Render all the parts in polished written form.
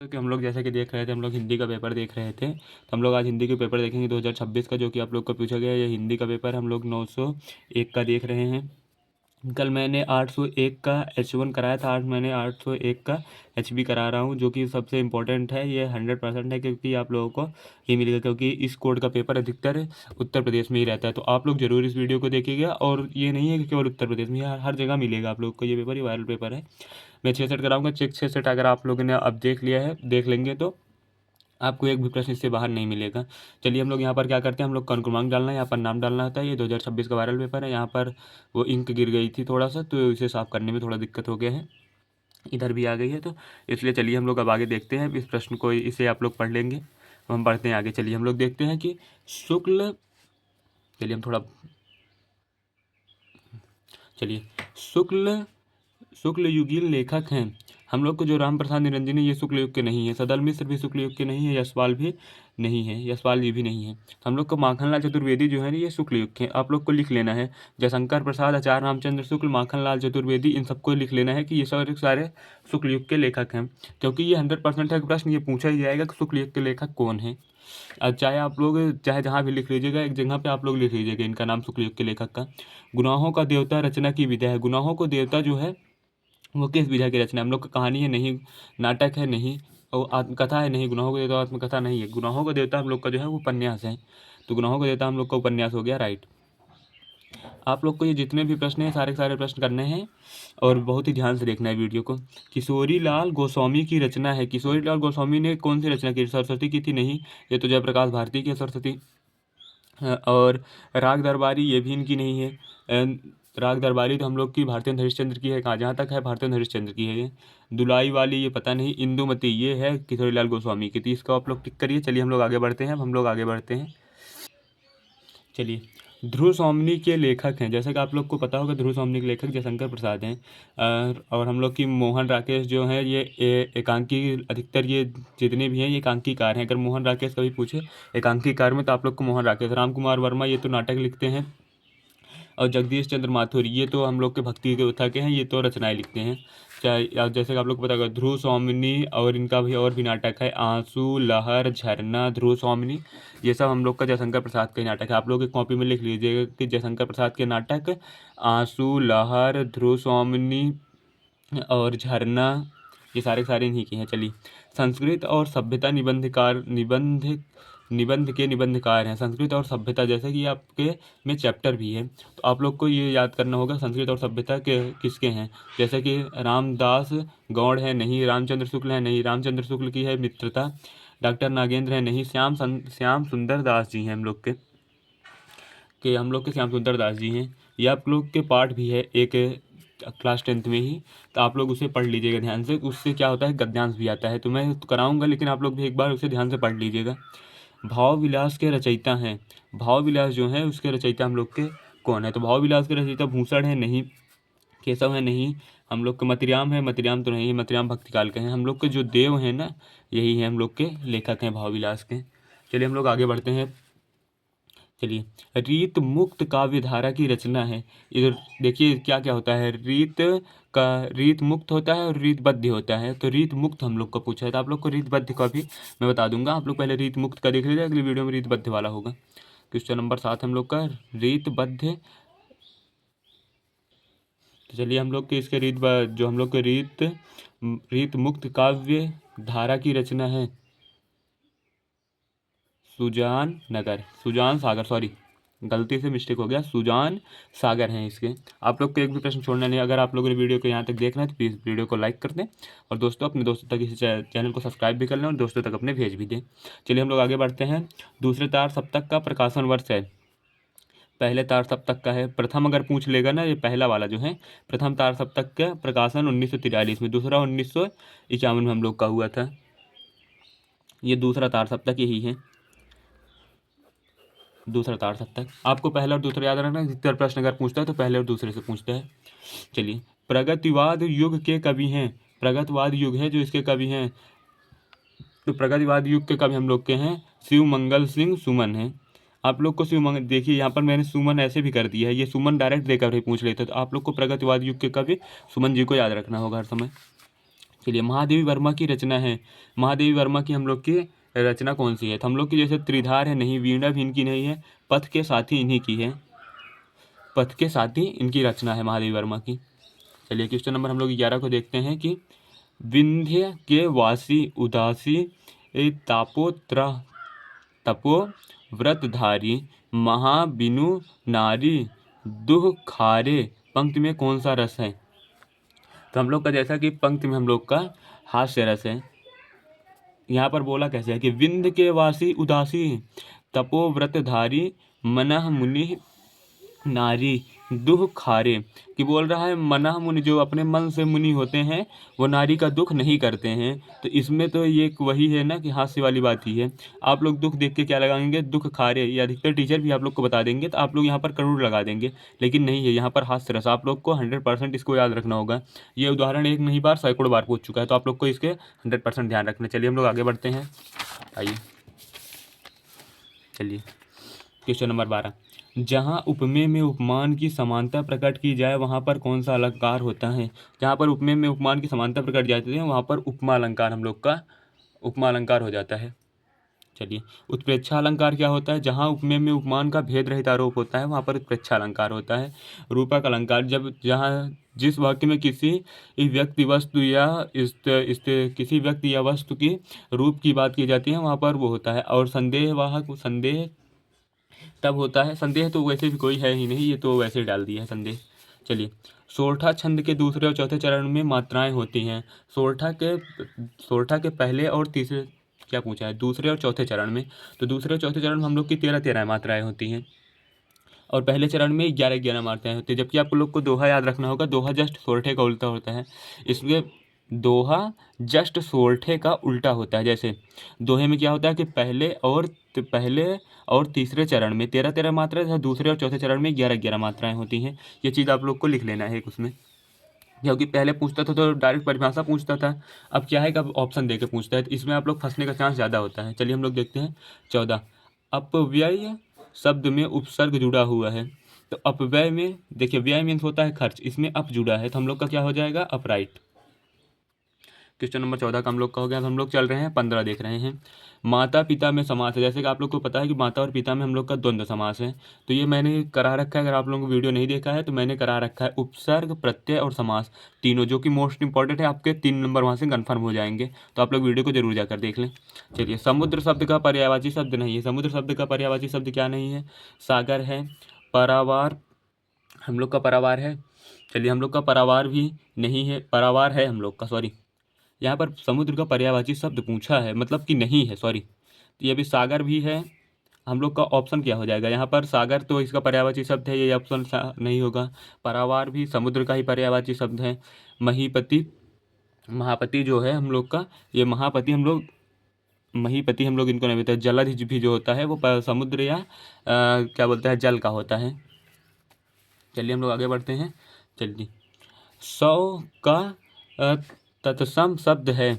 कि हम लोग जैसा कि देख रहे थे, हम लोग हिंदी का पेपर देख रहे थे। तो हम लोग आज हिंदी के पेपर देखेंगे 2026 का, जो कि आप लोग को पूछा गया है। ये हिंदी का पेपर हम लोग 901 का देख रहे हैं। कल मैंने 801 का H1 कराया था, आज मैंने 801 का HB करा रहा हूँ, जो कि सबसे इम्पोर्टेंट है। ये 100% है, क्योंकि आप लोगों को ही मिलेगा, क्योंकि इस कोड का पेपर अधिकतर उत्तर प्रदेश में ही रहता है। तो आप लोग ज़रूर इस वीडियो को देखिएगा, और ये नहीं है कि केवल उत्तर प्रदेश में, हर जगह मिलेगा आप लोग को ये पेपर। ये वायरल पेपर है। मैं 6 सेट कराऊंगा, चेक 6 सेट अगर आप लोगों ने अब देख लिया है, देख लेंगे तो आपको एक भी प्रश्न इससे बाहर नहीं मिलेगा। चलिए हम लोग यहाँ पर क्या करते हैं, हम लोग कौन क्रमांक डालना है, यहाँ पर नाम डालना होता है। ये 2026 का वायरल पेपर है। यहाँ पर वो इंक गिर गई थी थोड़ा सा, तो इसे साफ़ करने में थोड़ा दिक्कत हो गया है। इधर भी आ गई है, तो इसलिए चलिए हम लोग अब आगे देखते हैं इस प्रश्न को। इसे आप लोग पढ़ लेंगे। अब हम पढ़ते हैं आगे। चलिए हम लोग देखते हैं कि शुक्ल, चलिए हम थोड़ा, चलिए शुक्ल युगीन लेखक हैं। हम लोग को जो राम प्रसाद निरंजन है, ये शुक्ल युग के नहीं है। सदल मिश्र भी शुक्ल युग के नहीं है। यशपाल भी नहीं है, यशपाल जी भी नहीं है। हम लोग को माखनलाल चतुर्वेदी जो है ना, ये शुक्ल युग के। आप लोग को लिख लेना है, जयशंकर प्रसाद, आचार्य रामचंद्र शुक्ल, माखनलाल चतुर्वेदी, इन सबको लिख लेना है कि ये सारे शुक्ल युग के लेखक हैं। क्योंकि ये 100% है प्रश्न, ये पूछा ही जाएगा कि शुक्ल युग के लेखक कौन है। चाहे आप लोग चाहे जहाँ भी लिख लीजिएगा, एक जगह पे आप लोग लिख लीजिएगा इनका नाम, शुक्ल युग के लेखक का। गुनाहों का देवता रचना की विधा है। गुनाहों को देवता जो है वो किस विधा की रचना है। हम लोग का कहानी है नहीं, नाटक है नहीं, और आत्मकथा है नहीं। गुनाहों का देवता आत्मकथा नहीं है। गुनाहों का देवता हम लोग का जो है वो उपन्यास है। तो गुनाहों का देवता हम लोग का उपन्यास हो गया, राइट। आप लोग को ये जितने भी प्रश्न हैं, सारे के सारे प्रश्न करने हैं, और बहुत ही ध्यान से देखना है वीडियो को। किशोरी लाल गोस्वामी की रचना है। किशोरी लाल गोस्वामी ने कौन सी रचना की? सरस्वती की थी? नहीं, ये तो जयप्रकाश भारती की है सरस्वती। और राग दरबारी, ये भी इनकी नहीं है। राग दरबारी तो हम लोग की भारतेंद्र हरिश्चंद्र की है। कहाँ, जहाँ तक है भारतेंद्र हरिश्चंद्र की है ये। दुलाई वाली, ये पता नहीं। इंदुमती, ये है किशोरी लाल गोस्वामी की। तो इसको आप लोग टिक करिए। चलिए हम लोग आगे बढ़ते हैं। हम लोग आगे बढ़ते हैं। चलिए, ध्रुव स्वामिनी के लेखक हैं। जैसा कि आप लोग को पता होगा, ध्रुव स्वामिनी के लेखक जयशंकर प्रसाद हैं। और हम लोग की मोहन राकेश जो हैं, ये एकांकी, अधिकतर ये जितने भी हैं ये एकांकीकार हैं। अगर मोहन राकेश कभी पूछे एकांकीकार में, तो आप लोग को मोहन राकेश। राम कुमार वर्मा, ये तो नाटक लिखते हैं। और जगदीश चंद्र माथुर, ये तो हम लोग के भक्ति के उथा के हैं, ये तो रचनाएं लिखते हैं। चाहे जैसे कि आप लोग को पता होगा, ध्रुव स्वामिनी, और इनका भी और भी नाटक है, आंसू, लहर, झरना, ध्रुव स्वामिनी, ये सब हम लोग का जयशंकर प्रसाद का ही नाटक है। आप लोग एक कॉपी में लिख लीजिएगा कि जयशंकर प्रसाद के नाटक आंसू, लहर, ध्रुव स्वामिनी और झरना, ये सारे सारे इन्हीं के हैं। चलिए, संस्कृत और सभ्यता निबंध के निबंधकार हैं। संस्कृत और सभ्यता, जैसे कि आपके में चैप्टर भी है, तो आप लोग को ये याद करना होगा संस्कृत और सभ्यता के किसके हैं। जैसे कि रामदास गौड़ है नहीं, रामचंद्र शुक्ल है नहीं, रामचंद्र शुक्ल की है मित्रता। डॉक्टर नागेंद्र है नहीं, श्याम सुंदर दास जी हैं हम लोग हम लोग के श्याम सुंदर दास जी हैं। ये आप लोग के पाठ भी है एक क्लास 10th में ही, तो आप लोग उसे पढ़ लीजिएगा ध्यान से। उससे क्या होता है, गद्यांश भी आता है। तो मैं तो कराऊंगा, लेकिन आप लोग भी एक बार उसे ध्यान से पढ़ लीजिएगा। भाव विलास के रचयिता हैं। भाव विलास जो है उसके रचयिता हम लोग के कौन है? तो भाव विलास के रचयिता भूषण है नहीं, केशव है नहीं, हम लोग के मतिराम है, मतिराम तो नहीं, मतिराम भक्तिकाल के हैं। हम लोग के जो देव हैं ना, यही है हम लोग के लेखक हैं भाव विलास के। चलिए हम लोग आगे बढ़ते हैं। चलिए, रीत मुक्त काव्य धारा की रचना है। इधर देखिए क्या क्या होता है। रीत मुक्त होता है और रीतबद्ध होता है। तो रीत मुक्त हम लोग को पूछा है, तो आप लोग को रीतबद्ध का भी मैं बता दूंगा। आप लोग पहले रीत मुक्त का देख लीजिए, अगली वीडियो में रीतबद्ध वाला होगा। क्वेश्चन नंबर 7 हम लोग का रीतबद्ध। तो चलिए हम लोग के इसके जो हम लोग के रीत मुक्त काव्य धारा की रचना है सुजान सागर, सॉरी गलती से मिस्टेक हो गया, सुजान सागर हैं इसके। आप लोग को एक भी प्रश्न छोड़ना नहीं। अगर आप लोगों ने वीडियो को यहाँ तक देखना है तो प्लीज़ वीडियो को लाइक कर दें, और दोस्तों अपने दोस्तों तक इस चैनल को सब्सक्राइब भी कर लें, और दोस्तों तक अपने भेज भी दें। चलिए हम लोग आगे बढ़ते हैं। दूसरे तार सप्तक का प्रकाशन वर्ष है। पहले तार सप्तक का है, प्रथम अगर पूछ लेगा ना, ये पहला वाला जो है, प्रथम तार सप्तक का प्रकाशन 1943 में, दूसरा 1951 में हम लोग का हुआ था। ये दूसरा तार सप्तक यही है, दूसरा तार सप्तक। आपको पहला और दूसरा याद रखना। जितना प्रश्न अगर पूछता है तो पहले और दूसरे से पूछता है। चलिए, प्रगतिवाद युग के कवि हैं। प्रगतिवाद युग है जो इसके कवि हैं, तो प्रगतिवाद युग के कवि हम लोग के हैं शिव मंगल सिंह सुमन हैं। आप लोग को शिव मंगल, देखिए यहाँ पर मैंने सुमन ऐसे भी कर दिया है, ये सुमन डायरेक्ट देकर ही पूछ लेते, तो आप लोग को प्रगतिवाद युग के कवि सुमन जी को याद रखना होगा हर समय। चलिए, महादेवी वर्मा की रचना है, महादेवी वर्मा की हम लोग की रचना कौन सी है? तो हम लोग की जैसे त्रिधार है, नहीं, वीणा भी इनकी नहीं है, पथ के साथी इन्हीं की है, पथ के साथी इनकी रचना है महादेवी वर्मा की। चलिए, क्वेश्चन नंबर हम लोग 11 को देखते हैं कि विंध्य के वासी उदासी तापोत्र तपो व्रतधारी महाबिनु नारी दुह खारे पंक्ति में कौन सा रस है? तो हम लोग का जैसा कि पंक्ति में हम लोग का हास्य रस है। यहाँ पर बोला कैसे है कि विंध्य के वासी उदासी तपो व्रतधारी मनः मुनि नारी दुख खारे, कि बोल रहा है मनः मुनि, जो अपने मन से मुनि होते हैं वो नारी का दुख नहीं करते हैं। तो इसमें तो ये वही है ना कि हास्य वाली बात ही है। आप लोग दुख देख के क्या लगाएंगे? दुख खारे, या अधिकतर टीचर भी आप लोग को बता देंगे, तो आप लोग यहाँ पर करोड़ लगा देंगे, लेकिन नहीं है, यहाँ पर हास्य रस। आप लोग को 100% इसको याद रखना होगा। ये उदाहरण एक नहीं बार सैकड़ों बार पूछ चुका है, तो आप लोग को इसके 100% ध्यान रखना। चलिए हम लोग आगे बढ़ते हैं, आइए। चलिए, क्वेश्चन नंबर 12, जहाँ उपमेय में उपमान की समानता प्रकट की जाए वहाँ पर कौन सा अलंकार होता है? जहाँ पर उपमेय में उपमान की समानता प्रकट जाती है वहाँ पर उपमा अलंकार हम लोग का उपमा अलंकार हो जाता है। चलिए, उत्प्रेक्षा अलंकार क्या होता है? जहाँ उपमेय में उपमान का भेद रहित आरोप होता है वहाँ पर उत्प्रेक्षा अलंकार होता है। रूपक अलंकार, जब जहाँ जिस वाक्य में किसी व्यक्ति वस्तु या किसी व्यक्ति या वस्तु की रूप की बात की जाती है वहाँ पर वो होता है। और संदेहवाहक संदेह तब होता है, संदेह तो वैसे भी कोई है ही नहीं, ये तो वैसे ही डाल दिया है संदेह। चलिए, सोरठा छंद के दूसरे और चौथे चरण में मात्राएं होती हैं। सोरठा के पहले और तीसरे, क्या पूछा है? दूसरे और चौथे चरण में। तो दूसरे और चौथे चरण में हम लोग की 13 मात्राएं होती हैं, और पहले चरण में 11 मात्राएं होती हैं। जबकि आप लोग को दोहा याद रखना होगा, दोहा जस्ट सोरठे का उल्टा होता है। इसलिए दोहा जस्ट सोरठे का उल्टा होता है। जैसे दोहे में क्या होता है कि पहले और तीसरे चरण में 13 मात्राएं तथा दूसरे और चौथे चरण में 11 मात्राएं होती हैं। ये चीज़ आप लोग को लिख लेना है एक उसमें, क्योंकि पहले पूछता था तो डायरेक्ट परिभाषा पूछता था, अब क्या है कि अब ऑप्शन दे के पूछता है, तो इसमें आप लोग फंसने का चांस ज़्यादा होता है। चलिए हम लोग देखते हैं 14, अपव्यय शब्द में उपसर्ग जुड़ा हुआ है। तो अपव्यय में देखिए, व्यय मीन्स होता है खर्च, इसमें अप जुड़ा है तो हम लोग का क्या हो जाएगा? अपराइट। क्वेश्चन नंबर 14 का हम लोग का हो गया। हम लोग चल रहे हैं 15 देख रहे हैं। माता पिता में समास है, जैसे कि आप लोग को पता है कि माता और पिता में हम लोग का द्वंद्व समास है। तो ये मैंने करा रखा है, अगर आप लोगों को वीडियो नहीं देखा है तो मैंने करा रखा है उपसर्ग, प्रत्यय और समास तीनों, जो कि मोस्ट इंपॉर्टेंट है। आपके 3 नंबर वहाँ से कन्फर्म हो जाएंगे, तो आप लोग वीडियो को जरूर जाकर देख लें। चलिए, समुद्र शब्द का पर्यायवाची शब्द नहीं है। समुद्र शब्द का पर्यायवाची शब्द क्या नहीं है? सागर है। परावार हम लोग का परावार है। चलिए, हम लोग का परावार भी नहीं है, परावार है हम लोग का, सॉरी। यहाँ पर समुद्र का पर्यायवाची शब्द पूछा है, मतलब कि नहीं है, सॉरी। तो ये भी सागर भी है। हम लोग का ऑप्शन क्या हो जाएगा यहाँ पर? सागर तो इसका पर्यायवाची शब्द है, ये ऑप्शन नहीं होगा। परावार भी समुद्र का ही पर्यायवाची शब्द है। महीपति, महापति जो है हम लोग का, ये महापति हम लोग, महीपति हम लोग इनको नहीं बोलते। जलध भी जो होता है वो समुद्र या क्या बोलते हैं, जल का होता है। चलिए हम लोग आगे बढ़ते हैं। चलिए, सौ का तत्सम शब्द है।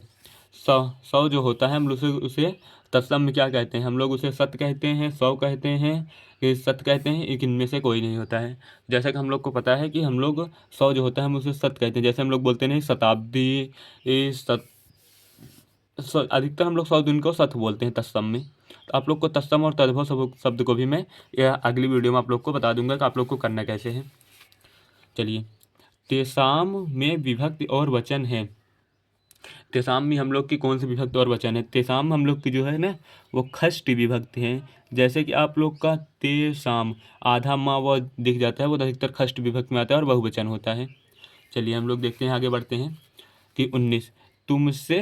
सौ जो होता है हम लोग उसे तत्सम में क्या कहते हैं? हम लोग उसे सत कहते हैं, सौ कहते हैं, कि सत कहते हैं, एक इनमें से कोई नहीं होता है। जैसा कि हम लोग को पता है कि हम लोग सौ जो होता है हम उसे सत कहते हैं। जैसे हम लोग बोलते नहीं शताब्दी, सत, अधिकतर हम लोग 100 दिन को सत बोलते हैं तत्सम में। तो आप लोग को तत्सम और तद्भव शब्द को भी मैं यह अगली वीडियो में आप लोग को बता दूंगा कि आप लोग को करना कैसे है। चलिए, तेसाम में विभक्ति और वचन है। तेसाम में हम लोग की कौन सी विभक्ति और वचन है? तेसाम हम लोग की जो है ना वो खष्टी विभक्ति है। जैसे कि आप लोग का तेसाम, आधा माँ वो दिख जाता है, वो अधिकतर खष्ट विभक्ति में आता है और बहुवचन होता है। चलिए हम लोग देखते हैं, आगे बढ़ते हैं कि 19, तुमसे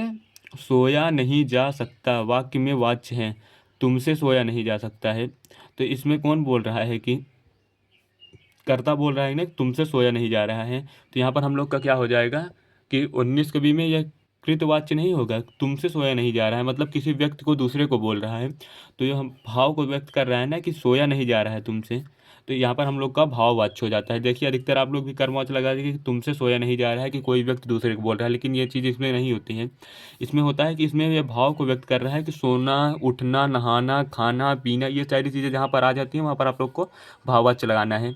सोया नहीं जा सकता वाक्य में वाच्य है। तुमसे सोया नहीं जा सकता है, तो इसमें कौन बोल रहा है? कि कर्ता बोल रहा है ना, तुमसे सोया नहीं जा रहा है। तो यहाँ पर हम लोग का क्या हो जाएगा कि 19 कभी में यह कृतवाच्य नहीं होगा। तुमसे सोया नहीं जा रहा है मतलब किसी व्यक्ति को दूसरे को बोल रहा है, तो ये हम भाव को व्यक्त कर रहा है ना कि सोया नहीं जा रहा है तुमसे, तो यहाँ पर हम लोग का भाववाच्य हो जाता है। देखिए, अधिकतर आप लोग भी कर्मवाच्य लगा दीजिए कि तुमसे सोया नहीं जा रहा है, कि कोई व्यक्ति दूसरे को बोल रहा है, लेकिन ये चीज़ इसमें नहीं होती है। इसमें होता है कि इसमें यह भाव को व्यक्त कर रहा है कि सोना, उठना, नहाना, खाना पीना, ये सारी चीज़ें जहाँ पर आ जाती हैं वहाँ पर आप लोग को भाववाच्य लगाना है।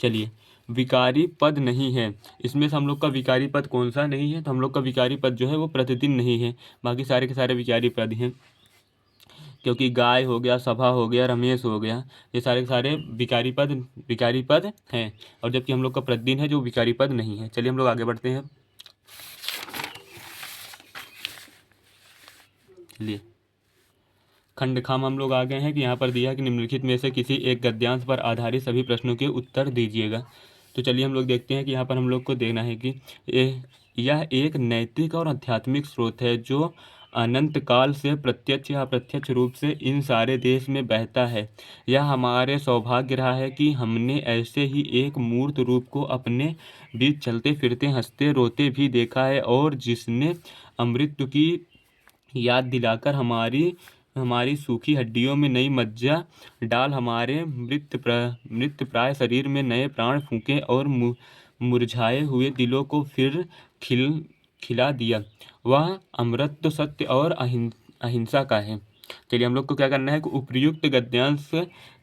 चलिए, विकारी पद नहीं है। इसमें से हम लोग का विकारी पद कौन सा नहीं है? तो हम लोग का विकारी पद जो है वो प्रतिदिन नहीं है, बाकी सारे के सारे विकारी पद हैं। क्योंकि गाय हो गया, सभा हो गया, रमेश हो गया, ये सारे के सारे विकारी पद हैं। और जबकि हम लोग का प्रतिदिन है जो विकारी पद नहीं है। चलिए हम लोग आगे बढ़ते हैं। चलिए खंड खाम हम लोग आ गए हैं कि यहाँ पर दिया है कि निम्नलिखित में से किसी एक गद्यांश पर आधारित सभी प्रश्नों के उत्तर दीजिएगा। तो चलिए हम लोग देखते हैं कि यहाँ पर हम लोग को देखना है कि यह एक नैतिक और आध्यात्मिक स्रोत है जो अनंत काल से प्रत्यक्ष या अप्रत्यक्ष रूप से इन सारे देश में बहता है। यह हमारे सौभाग्य रहा है कि हमने ऐसे ही एक मूर्त रूप को अपने बीच चलते फिरते हंसते रोते भी देखा है, और जिसने अमृत की याद दिलाकर हमारी सूखी हड्डियों में नई मज्जा डाल हमारे मृत प्राय शरीर में नए प्राण फूंके और मुरझाए हुए दिलों को फिर खिला दिया। वह अमृत सत्य और अहिंसा का है। चलिए हम लोग को क्या करना है कि उपयुक्त गद्यांश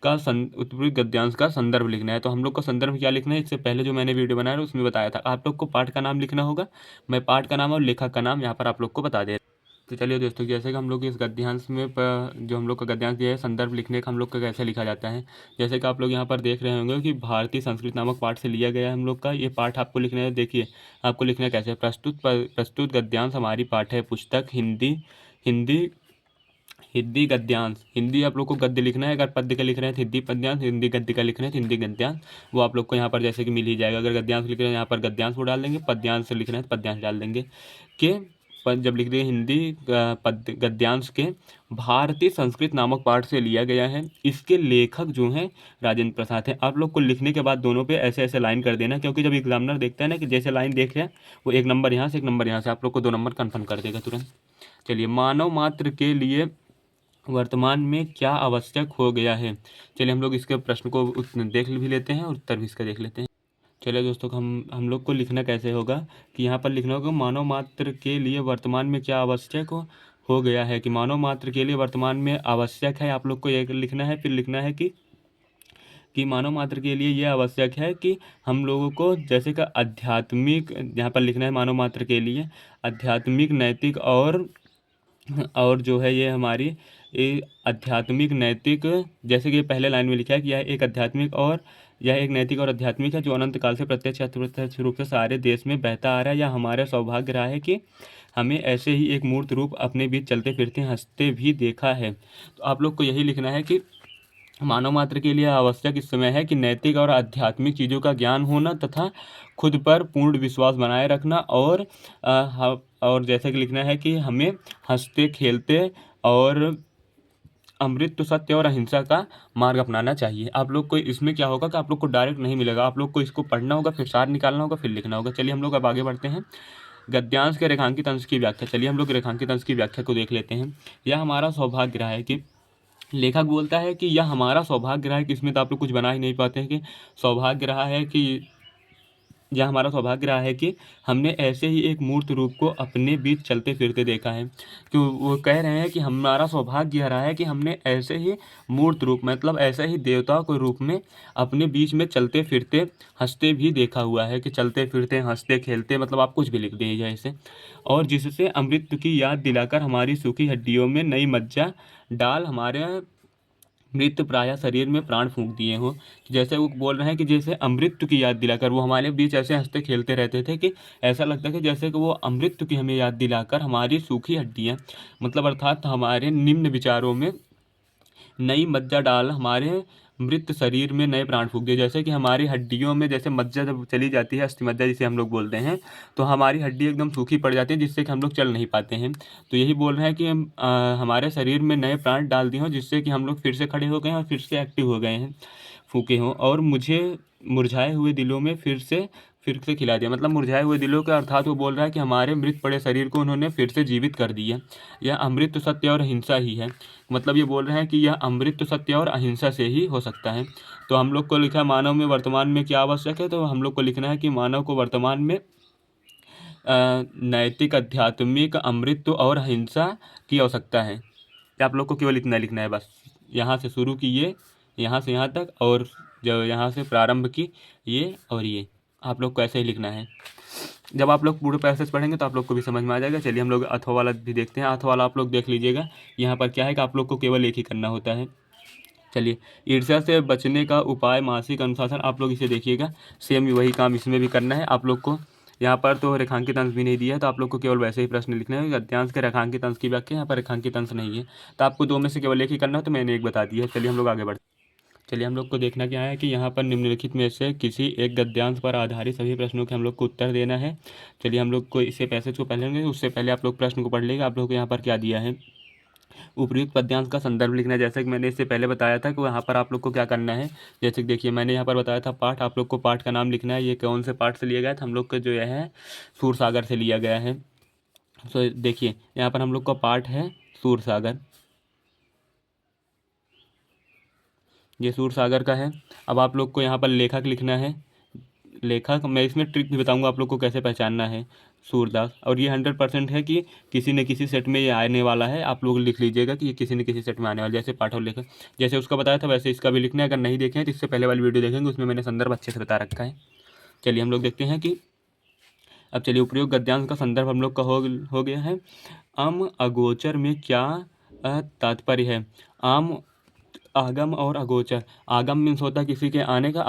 का संदर्भ लिखना है। तो हम लोग का संदर्भ क्या लिखना है? इससे पहले जो मैंने वीडियो बनाया उसमें बताया था। आप लोग को पाठ का नाम लिखना होगा। मैं पाठ का नाम और लेखक का नाम यहाँ पर आप लोग को बता दे। तो चलिए दोस्तों, जैसे कि हम लोग इस गद्यांश में जो हम लोग का गद्यांश दिया है, संदर्भ लिखने का हम लोग का कैसे लिखा जाता है। जैसे कि आप लोग यहाँ पर देख रहे होंगे कि भारतीय संस्कृत नामक पाठ से लिया गया है हम लोग का ये पाठ। आपको लिखना है, देखिए आपको लिखना है कैसे। प्रस्तुत गद्यांश हमारी पाठ्य पुस्तक हिंदी गद्यांश। हिंदी आप लोग को गद्य लिखना है। अगर पद्य का लिख रहे हैं तो हिंदी पद्यांश, हिंदी गद्य का लिख रहे हैं तो हिंदी गद्यांश। वो आप लोग को यहाँ पर जैसे कि मिल ही जाएगा। अगर गद्यांश लिख रहे हैं यहाँ पर गद्यांश वो डाल देंगे, पद्यांश से लिख रहे हैं तो पद्यांश डाल देंगे। कि जब लिख दें हिंदी गद्यांश के भारतीय संस्कृत नामक पाठ से लिया गया है। इसके लेखक जो हैं राजेंद्र प्रसाद हैं। आप लोग को लिखने के बाद दोनों पे ऐसे ऐसे लाइन कर देना, क्योंकि जब एग्जामिनर देखता है ना कि जैसे लाइन देख रहे हैं वो एक नंबर यहाँ से एक नंबर यहाँ से, आप लोग को 2 नंबर कन्फर्म कर देगा तुरंत। चलिए, मानव मात्र के लिए वर्तमान में क्या आवश्यक हो गया है। चलिए हम लोग इसके प्रश्न को देख भी लेते हैं और उत्तर भी इसका देख लेते हैं। चलिए दोस्तों, हम लोग को लिखना कैसे होगा कि यहाँ पर लिखना होगा मानव मात्र के लिए वर्तमान में क्या आवश्यक हो गया है। कि मानव मात्र के लिए वर्तमान में आवश्यक है, आप लोग को ये लिखना है। फिर लिखना है कि मानव मात्र के लिए ये आवश्यक है कि हम लोगों को जैसे कि आध्यात्मिक, यहाँ पर लिखना है मानव मात्र के लिए आध्यात्मिक, नैतिक और जो है ये हमारी आध्यात्मिक, नैतिक, जैसे कि ये पहले लाइन में लिखा है कि यह एक नैतिक और आध्यात्मिक है जो अनंत काल से प्रत्यक्ष अप्रत्यक्ष रूप से सारे देश में बहता आ रहा है। यह हमारा सौभाग्य रहा है कि हमें ऐसे ही एक मूर्त रूप अपने बीच चलते फिरते हंसते भी देखा है। तो आप लोग को यही लिखना है कि मानव मात्र के लिए आवश्यक इस समय है कि नैतिक और आध्यात्मिक चीज़ों का ज्ञान होना तथा खुद पर पूर्ण विश्वास बनाए रखना, और जैसे कि लिखना है कि हमें हंसते खेलते और अमृत, सत्य और अहिंसा का मार्ग अपनाना चाहिए। आप लोग को इसमें क्या होगा कि आप लोग को डायरेक्ट नहीं मिलेगा, आप लोग को इसको पढ़ना होगा, फिर सार निकालना होगा, फिर लिखना होगा। चलिए हम लोग अब आगे बढ़ते हैं। गद्यांश के रेखांकित अंश की व्याख्या। चलिए हम लोग रेखांकित अंश की व्याख्या को देख लेते हैं। यह हमारा सौभाग्य रहा है कि लेखक बोलता है कि यह हमारा सौभाग्य रहा है कि इसमें तो आप लोग कुछ बना ही नहीं पाते हैं कि सौभाग्य रहा है कि यह हमारा सौभाग्य रहा है कि हमने ऐसे ही एक मूर्त रूप को अपने बीच चलते फिरते देखा है। कि वो कह रहे हैं कि हमारा सौभाग्य रहा है कि हमने ऐसे ही मूर्त रूप, मतलब ऐसे ही देवताओं के रूप में अपने बीच में चलते फिरते हंसते भी देखा हुआ है। कि चलते फिरते हंसते खेलते, मतलब आप कुछ भी लिख दीजिए ऐसे। और जिससे अमृत की याद दिलाकर हमारी सूखी हड्डियों में नई मज्जा डाल हमारे मृत प्राय शरीर में प्राण फूंक दिए हों। जैसे वो बोल रहे हैं कि जैसे अमृत की याद दिलाकर वो हमारे बीच ऐसे हंसते खेलते रहते थे कि ऐसा लगता है कि जैसे कि वो अमृत की हमें याद दिलाकर हमारी सूखी हड्डियाँ, मतलब अर्थात हमारे निम्न विचारों में नई मज्जा डाल हमारे मृत शरीर में नए प्राण फूंक दिए। जैसे कि हमारी हड्डियों में जैसे मज्जा जब चली जाती है, अस्थि मज्जा जिसे हम लोग बोलते हैं, तो हमारी हड्डी एकदम सूखी पड़ जाती है जिससे कि हम लोग चल नहीं पाते हैं। तो यही बोल रहे हैं कि हमारे शरीर में नए प्राण डाल दिए हों जिससे कि हम लोग फिर से खड़े हो गए हैं और फिर से एक्टिव हो गए हैं, फूके हों, और मुझे मुरझाए हुए दिलों में फिर से खिला दिया। मतलब मुरझाए हुए दिलों का अर्थात वो बोल रहा है कि हमारे मृत पड़े शरीर को उन्होंने फिर से जीवित कर दिया। यह अमृत, सत्य और अहिंसा ही है। मतलब ये बोल रहे हैं कि यह अमृत, सत्य और अहिंसा से ही हो सकता है। तो हम लोग को लिखा मानव में वर्तमान में क्या आवश्यक है। तो हम लोग को लिखना है कि मानव को वर्तमान में नैतिक, आध्यात्मिक, अमृत और अहिंसा की आवश्यकता है। आप लोग को केवल इतना लिखना है बस। यहाँ से शुरू कीजिए, यहाँ से यहाँ तक, और जो यहाँ से प्रारंभ की ये और ये आप लोग को ऐसे ही लिखना है। जब आप लोग पूरे पैसेज पढ़ेंगे तो आप लोग को भी समझ में आ जाएगा। चलिए हम लोग अथवा वाला भी देखते हैं। अथवा वाला आप लोग देख लीजिएगा। यहाँ पर क्या है कि आप लोग को केवल एक ही करना होता है। चलिए, ईर्ष्या से बचने का उपाय मासिक अनुशासन, आप लोग इसे देखिएगा। सेम वही काम इसमें भी करना है आप लोग को। यहाँ पर तो रेखांकित अंश भी नहीं दिया है, तो आप लोग को केवल वैसे ही प्रश्न लिखने हैं। गद्यांश के रेखांकित अंश की व्याख्या, यहाँ पर रेखांकित अंश नहीं है, तो आपको दो में से केवल एक ही करना है, तो मैंने एक बता दिया है। चलिए हम लोग आगे बढ़ते। चलिए हम लोग को देखना क्या है कि यहाँ पर निम्नलिखित में से किसी एक गद्यांश पर आधारित सभी प्रश्नों के हम लोग को उत्तर देना है। चलिए हम लोग को इसे पैसेज को पढ़ेंगे, उससे पहले आप लोग प्रश्न को पढ़ लेंगे। आप लोग को यहाँ पर क्या दिया है, उपयुक्त पद्यांश का संदर्भ लिखना है। जैसे कि मैंने इससे पहले बताया था कि वहाँ पर आप लोग को क्या करना है। जैसे कि देखिए मैंने यहाँ पर बताया था पाठ, आप लोग को पाठ का नाम लिखना है। ये कौन से पाठ से लिया गया था, हम लोग का जो है सूरसागर से लिया गया है। तो देखिए यहाँ पर हम लोग का पाठ है सूरसागर, ये सूरसागर का है। अब आप लोग को यहाँ पर लेखक लिखना है। लेखक मैं इसमें ट्रिक भी बताऊंगा आप लोग को कैसे पहचानना है, सूरदास। और ये 100% है कि किसी न किसी सेट में ये आने वाला है। आप लोग लिख लीजिएगा कि ये किसी न किसी सेट में आने वाला, जैसे पाठ और लेखक जैसे उसका बताया था वैसे इसका भी लिखना है। अगर नहीं देखें तो इससे पहले वाली वीडियो देखेंगे, उसमें मैंने संदर्भ अच्छे से बता रखा है। चलिए हम लोग देखते हैं कि अब चलिए उपयुक्त गद्यांश का संदर्भ हम लोग का हो गया है। अम अगोचर में क्या तात्पर्य है। आम, आगम और अगोचर। आगम मीन्स होता है किसी के आने का,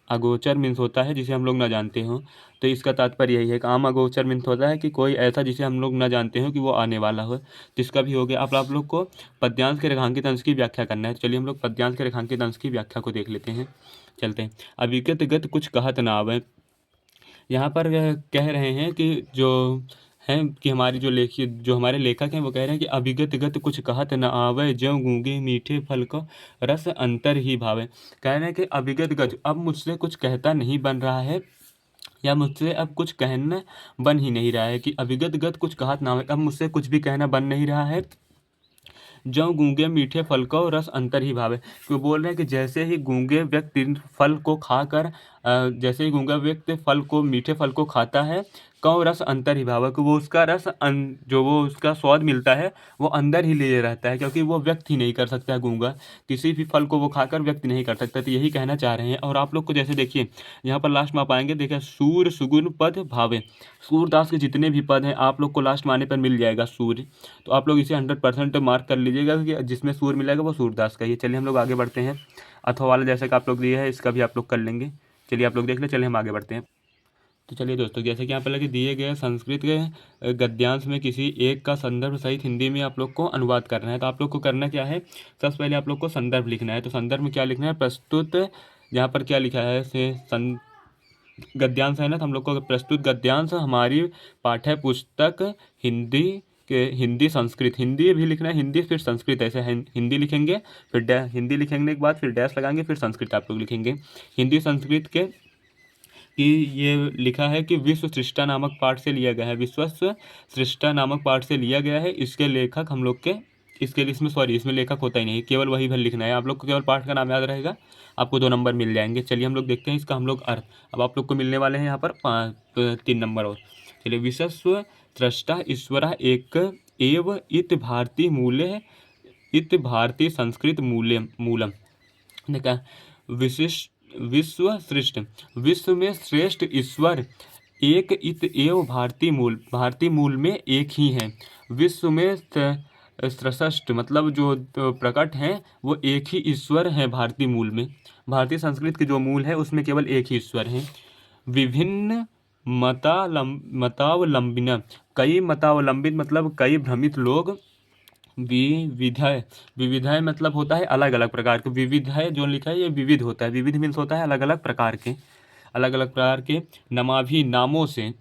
अगोचर मीन्स होता है जिसे हम लोग ना जानते हो। तो इसका तात्पर्य यही है कि आम अगोचर मीन्स होता है कि कोई ऐसा जिसे हम लोग ना जानते हो कि वो आने वाला हो। जिसका भी हो गया। अब आप लोग को पद्यांश के रेखांकित अंश की व्याख्या करना है। चलिए हम लोग पद्यांश के रेखांकित अंश की व्याख्या को देख लेते हैं। चलते हैं। अविगत गत कुछ कहत ना आवे। यहाँ पर वह कह रहे हैं कि जो हैं कि हमारी जो हमारे लेखक हैं वो कह रहे हैं कि अभिगत गत कुछ कहत न आवे, ज्यों गूंगे मीठे फल को रस अंतर ही भावे। कह रहे हैं कि अभिगत गत अब मुझसे कुछ कहता नहीं बन रहा है, या मुझसे अब कुछ कहना बन ही नहीं रहा है। कि अभिगत गत कुछ कहत ना आवे, अब मुझसे कुछ भी कहना बन नहीं रहा है। ज्यों गूंगे मीठे फल को रस अंतर ही भावे। क्यों बोल रहे हैं कि जैसे ही गूंगे व्यक्ति फल को खाकर जैसे ही गूंगा व्यक्ति फल को, मीठे फल को खाता है, कौ रस अंतर ही भावे, कि वो उसका रस जो वो उसका स्वाद मिलता है वो अंदर ही ले रहता है, क्योंकि वो व्यक्त ही नहीं कर सकता है। गूंगा किसी भी फल को वो खाकर व्यक्त नहीं कर सकता। तो यही कहना चाह रहे हैं। और आप लोग को जैसे देखिए यहाँ पर लास्ट में आप आएंगे, देखिए सूर सुगुन पद भावे। सूरदास के जितने भी पद हैं आप लोग को लास्ट में आने पर मिल जाएगा सूर्य। तो आप लोग इसे 100% मार्क कर लीजिएगा कि जिसमें सूर्य मिलेगा वो सूरदास का ही है। चलिए हम लोग आगे बढ़ते हैं। अथवा वाला जैसे कि आप लोग दिए है इसका भी आप लोग कर लेंगे। चलिए आप लोग देख ले। चलिए हम आगे बढ़ते हैं। तो चलिए दोस्तों, जैसे कि यहाँ पर लगे दिए गए संस्कृत के गद्यांश में किसी एक का संदर्भ सहित हिंदी में आप लोग को अनुवाद करना है। तो आप लोग को करना क्या है, सबसे पहले आप लोग को संदर्भ लिखना है। तो संदर्भ में क्या लिखना है, प्रस्तुत, यहाँ पर क्या लिखा है गद्यांश है ना, तो हम लोग को प्रस्तुत गद्यांश हमारी पाठ्य पुस्तक हिंदी के हिंदी संस्कृत, हिंदी भी लिखना है, हिंदी फिर संस्कृत, ऐसे हिंदी लिखेंगे फिर हिंदी लिखेंगे के बाद फिर डैश लगाएंगे फिर संस्कृत आप लोग लिखेंगे। हिंदी संस्कृत के कि ये लिखा है कि विश्व सृष्टा नामक पाठ से लिया गया है, विश्व सृष्टा नामक पाठ से लिया गया है। इसके लेखक हम लोग के इसके लिए इसमें लेखक होता ही नहीं, केवल वही भर लिखना है। आप लोग को केवल पाठ का नाम याद रहेगा, आपको 2 नंबर मिल जाएंगे। चलिए हम लोग देखते हैं इसका हम लोग अर्थ। अब आप लोग को मिलने वाले हैं यहाँ पर 3 नंबर और। चलिए, विश्व सृष्टा ईश्वर एक एव इत भारती मूल्य, इत भारतीय संस्कृत मूलम। देखा, विशिष्ट विश्व सृष्ट, विश्व में श्रेष्ठ ईश्वर एक इत एव भारतीय मूल में एक ही है। विश्व में सृष्ट मतलब जो प्रकट हैं वो एक ही ईश्वर है भारतीय मूल में। भारतीय संस्कृत के जो मूल है उसमें केवल एक ही ईश्वर है। विभिन्न मतावलंबिन, कई मतावलंबित मतलब कई भ्रमित लोग। विविधय, विविधय मतलब होता है अलग अलग प्रकार के। विविधय जो लिखा है ये विविध होता है, विविध मीन्स होता है अलग अलग प्रकार के, अलग अलग प्रकार के नमाभि नामों से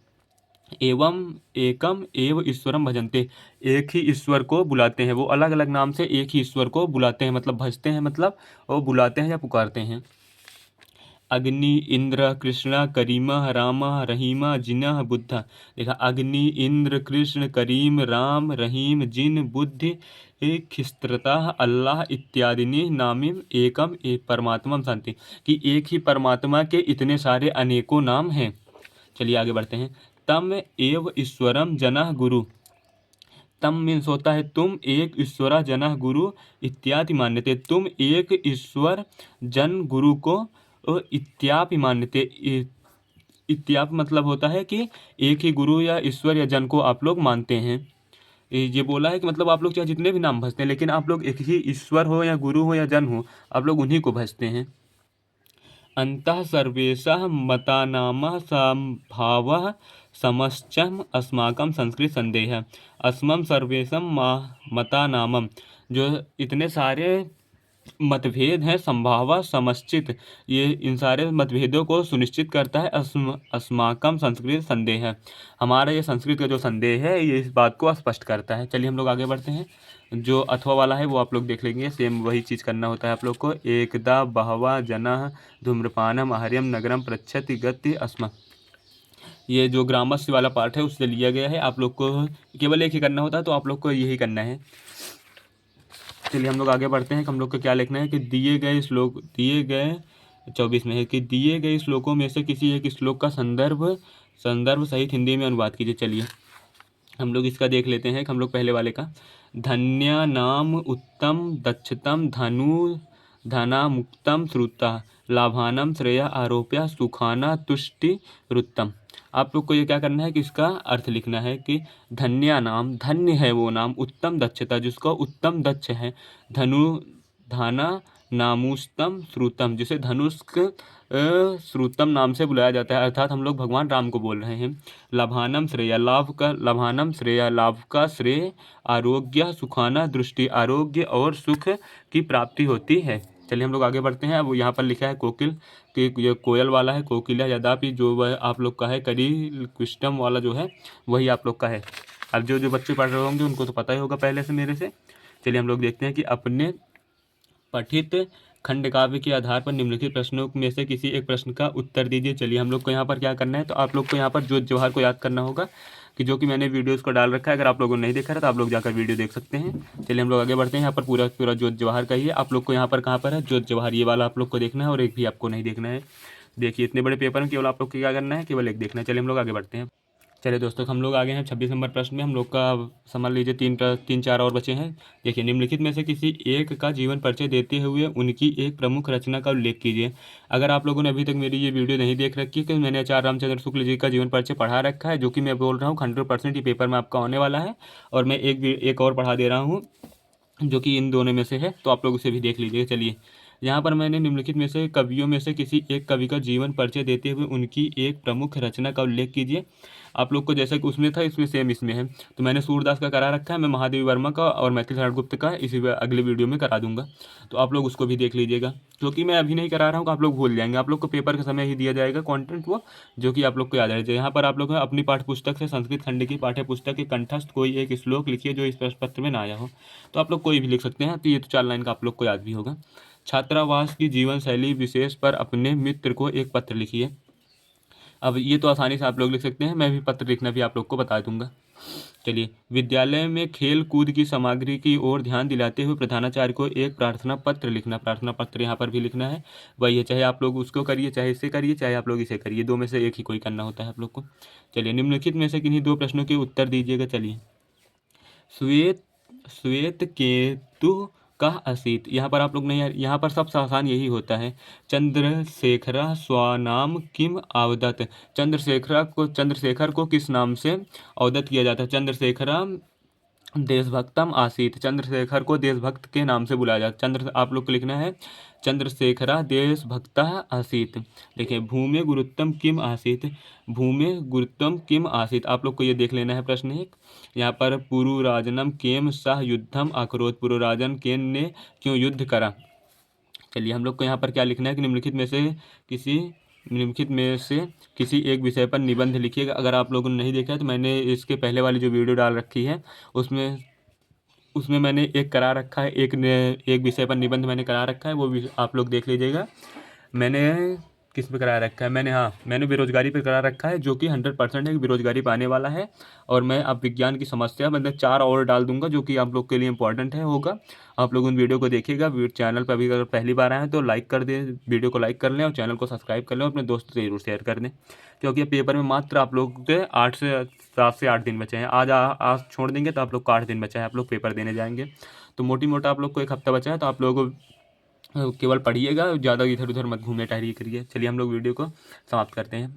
एवं एकम एव ईश्वरम भजन्ते, एक ही ईश्वर को बुलाते हैं। वो अलग अलग नाम से एक ही ईश्वर को बुलाते हैं, मतलब भजते हैं, मतलब वो बुलाते हैं या पुकारते हैं। अग्नि इंद्र कृष्ण करीम राम रहीम जिन बुद्ध। देखा, अग्नि इंद्र कृष्ण करीम राम रहीम जिन बुद्धि खिस्त्रता अल्लाह इत्यादि नामिम एकम एक परमात्मा शांति, कि एक ही परमात्मा के इतने सारे अनेकों नाम हैं। चलिए आगे बढ़ते हैं। तम एव ईश्वरम जनः गुरु, तम मीन्स होता है तुम, एक ईश्वरा जनः गुरु इत्यादि मान्यते, तुम एक ईश्वर जन गुरु को इत्यादि मान्यते। इत्यादि मतलब होता है कि एक ही गुरु या ईश्वर या जन को आप लोग मानते हैं। ये बोला है कि मतलब आप लोग चाहे जितने भी नाम भजते हैं, लेकिन आप लोग एक ही ईश्वर हो या गुरु हो या जन हो, आप लोग उन्हीं को भजते हैं। अंतः सर्वेषां मतानामः संभावः समश्चम अस्माकं संस्कृत संदेह। अस्मम सर्वेषां मतानामम, जो इतने सारे मतभेद हैं, संभावा समश्चित, ये इन सारे मतभेदों को सुनिश्चित करता है। अस्माकम संस्कृत संदेह है, हमारा ये संस्कृत का जो संदेह है ये इस बात को स्पष्ट करता है। चलिए हम लोग आगे बढ़ते हैं। जो अथवा वाला है वो आप लोग देख लेंगे, सेम वही चीज़ करना होता है आप लोग को। एकदा बहवा जना धूम्रपानम आहार्यम नगरम पृच्छति गति अस्म, ये जो ग्रामस्य वाला पार्ट है उससे लिया गया है। आप लोग को केवल एक ही करना होता है, तो आप लोग को यही करना है। चलिए हम लोग आगे बढ़ते हैं कि हम लोग को क्या लिखना है कि दिए गए 24 में है कि दिए गए श्लोकों में से किसी एक श्लोक का संदर्भ सहित हिंदी में अनुवाद कीजिए। चलिए हम लोग इसका देख लेते हैं कि हम लोग पहले वाले का, धन्या नाम उत्तम दक्षतम धनु धना मुक्तम श्रुता लाभानम श्रेया आरोप्य सुखाना तुष्टि रुत्तम। आप लोग को ये क्या करना है कि इसका अर्थ लिखना है कि धन्या नाम, धन्य है वो नाम, उत्तम दक्षता जिसका उत्तम दक्ष है, धनु धाना नामुस्तम श्रुतम, जिसे धनुष्क श्रुतम नाम से बुलाया जाता है, अर्थात हम लोग भगवान राम को बोल रहे हैं। लाभानम श्रेया, लाभानम श्रेया, लाभ का श्रेय, आरोग्य सुखाना दृष्टि, आरोग्य और सुख की प्राप्ति होती है। चलिए हम लोग आगे बढ़ते हैं। अब यहाँ पर लिखा है कोकिल, कि ये कोयल वाला है, कोकिला यद्यपि जो वह आप लोग का है, करी क्विस्टम वाला जो है वही आप लोग का है। अब जो बच्चे पढ़ रहे होंगे उनको तो पता ही होगा पहले से मेरे से। चलिए हम लोग देखते हैं कि अपने पठित खंड काव्य के आधार पर निम्नलिखित प्रश्नों में से किसी एक प्रश्न का उत्तर दीजिए। चलिए हम लोग को यहाँ पर क्या करना है, तो आप लोग को यहाँ पर ज्योत जवाहर को याद करना होगा, कि जो कि मैंने वीडियोस को डाल रखा है। अगर आप लोगों ने नहीं देखा है तो आप लोग जाकर वीडियो देख सकते हैं। चलिए हम लोग आगे बढ़ते हैं। यहाँ पर पूरा ज्योत जवाहर का ही है। आप लोग को यहाँ पर कहाँ पर है, ज्योत जवाहर ये वाला आप लोग को देखना है, और एक भी आपको नहीं देखना है। देखिए इतने बड़े पेपर में केवल आप लोग को क्या करना है, केवल एक देखना है। चलिए हम लोग आगे बढ़ते हैं। चलिए दोस्तों हम लोग आगे हैं 26 नंबर प्रश्न में। हम लोग का समझ लीजिए 3-4 और बचे हैं। देखिए निम्नलिखित में से किसी एक का जीवन परिचय देते हुए उनकी एक प्रमुख रचना का उल्लेख कीजिए। अगर आप लोगों ने अभी तक मेरी ये वीडियो नहीं देख रखी है, तो मैंने आचार्य रामचंद्र शुक्ल जी का जीवन परिचय पढ़ा रखा है, जो कि मैं बोल रहा हूँ 100% ये पेपर में आपका होने वाला है। और मैं एक और पढ़ा दे रहा हूँ जो कि इन दोनों में से है, तो आप लोग उसे भी देख लीजिए। चलिए यहाँ पर मैंने निम्नलिखित में से कवियों में से किसी एक कवि का जीवन परिचय देते हुए उनकी एक प्रमुख रचना का उल्लेख कीजिए। आप लोग को जैसा कि उसमें था इसमें सेम इसमें है, तो मैंने सूरदास का करा रखा है, मैं महादेवी वर्मा का और मैथिली शरण गुप्त का इसी अगले वीडियो में करा दूंगा, तो आप लोग उसको भी देख लीजिएगा। क्योंकि मैं अभी नहीं करा रहा हूँ तो आप लोग भूल जाएंगे, आप लोग को पेपर के समय ही दिया जाएगा कंटेंट वो, जो कि आप लोग को याद रहे। यहाँ पर आप लोग अपनी पाठ्य पुस्तक से संस्कृत खंड की पाठ्य पुस्तक के कंठस्थ कोई एक श्लोक लिखिए जो इस प्रश्न पत्र में ना आया हो, तो आप लोग कोई भी लिख सकते हैं। तो ये तो 4 लाइन का आप लोग को याद भी होगा। छात्रावास की जीवन शैली विशेष पर अपने मित्र को एक पत्र लिखिए। अब ये तो आसानी से आप लोग लिख सकते हैं, मैं भी पत्र लिखना भी आप लोग को बता दूंगा। चलिए विद्यालय में खेल कूद की सामग्री की ओर ध्यान दिलाते हुए प्रधानाचार्य को एक प्रार्थना पत्र लिखना। प्रार्थना पत्र यहाँ पर भी लिखना है, वही है, चाहे आप लोग उसको करिए, चाहे इससे करिए, चाहे आप लोग इसे करिए, दो में से एक ही कोई करना होता है आप लोग को। चलिए निम्नलिखित में से किन्हीं 2 प्रश्नों के उत्तर दीजिएगा। चलिए श्वेत श्वेत केतु का असीत, यहाँ पर आप लोग नहीं, यहाँ पर सबसे आसान यही होता है। चंद्रशेखरा स्वनाम किम अवदत, चंद्रशेखर को किस नाम से अवदत किया जाता है। चंद्रशेखरा देशभक्तम आसीत, चंद्रशेखर को देशभक्त के नाम से बुलाया जाता है। आप लोग को लिखना है चंद्रशेखरा देशभक्ता आसीत। देखिए भूमि गुरुत्तम किम आसीत, भूमि गुरुत्तम किम आसीत, आप लोग को ये देख लेना है प्रश्न एक। यहाँ पर पुरुराजनम केम सह युद्धम अकरोत, पुरुराजन केन ने क्यों युद्ध करा। चलिए हम लोग को यहाँ पर क्या लिखना है कि निम्नलिखित में से किसी एक विषय पर निबंध लिखिएगा। अगर आप लोगों ने नहीं देखा है तो मैंने इसके पहले वाली जो वीडियो डाल रखी है उसमें मैंने एक करा रखा है, एक विषय पर निबंध मैंने करा रखा है, वो भी आप लोग देख लीजिएगा। मैंने किस पे करा रखा है मैंने? हाँ, मैंने बेरोजगारी पे करा रखा है, जो कि 100% है कि बेरोजगारी पे आने वाला है। और मैं अब विज्ञान की समस्या मतलब 4 और डाल दूंगा, जो कि आप लोग के लिए इंपॉर्टेंट है होगा। आप लोग उन वीडियो को देखिएगा। चैनल पर अभी अगर पहली बार आए हैं तो लाइक कर दें, वीडियो को लाइक कर लें और चैनल को सब्सक्राइब कर लें और अपने दोस्तों से जरूर शेयर कर दें, क्योंकि पेपर में मात्र आप लोग के 7 से 8 दिन बचे हैं। आज छोड़ देंगे तो आप लोग को 8 दिन बचा है, आप लोग पेपर देने जाएंगे। तो मोटी मोटा आप लोग को 1 हफ्ता बचा है, तो आप लोग केवल पढ़िएगा, ज़्यादा इधर उधर मत घूमिए टहलिए करिए। चलिए हम लोग वीडियो को समाप्त करते हैं।